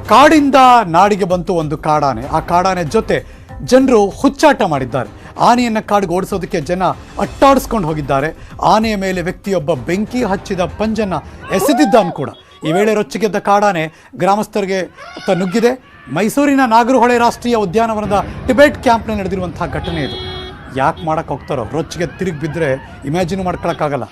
ಕಾಡಿಂದ ನಾಡಿಗೆ ಬಂತು ಒಂದು ಕಾಡಾನೆ. ಆ ಕಾಡಾನೆ ಜೊತೆ ಜನರು ಹುಚ್ಚಾಟ ಮಾಡಿದ್ದಾರೆ. ಆನೆಯನ್ನು ಕಾಡಿಗೆ ಓಡಿಸೋದಕ್ಕೆ ಜನ ಅಟ್ಟಾಡಿಸ್ಕೊಂಡು ಹೋಗಿದ್ದಾರೆ. ಆನೆಯ ಮೇಲೆ ವ್ಯಕ್ತಿಯೊಬ್ಬ ಬೆಂಕಿ ಹಚ್ಚಿದ ಪಂಜನ್ನು ಎಸೆದಿದ್ದಾನು ಕೂಡ. ಈ ವೇಳೆ ರೊಚ್ಚಿಗೆದ್ದ ಕಾಡಾನೆ ಗ್ರಾಮಸ್ಥರಿಗೆ ನುಗ್ಗಿದೆ. ಮೈಸೂರಿನ ನಾಗರಹೊಳೆ ರಾಷ್ಟ್ರೀಯ ಉದ್ಯಾನವನದ ಟಿಬೆಟ್ ಕ್ಯಾಂಪ್ನಲ್ಲಿ ನಡೆದಿರುವಂತಹ ಘಟನೆ ಇದು. ಯಾಕೆ ಮಾಡೋಕ್ಕೆ ಹೋಗ್ತಾರೋ, ರೊಚ್ಚಿಗೆ ತಿರುಗಿ ಬಿದ್ದರೆ ಇಮ್ಯಾಜಿನ್ ಮಾಡ್ಕೊಳಕ್ಕಾಗಲ್ಲ.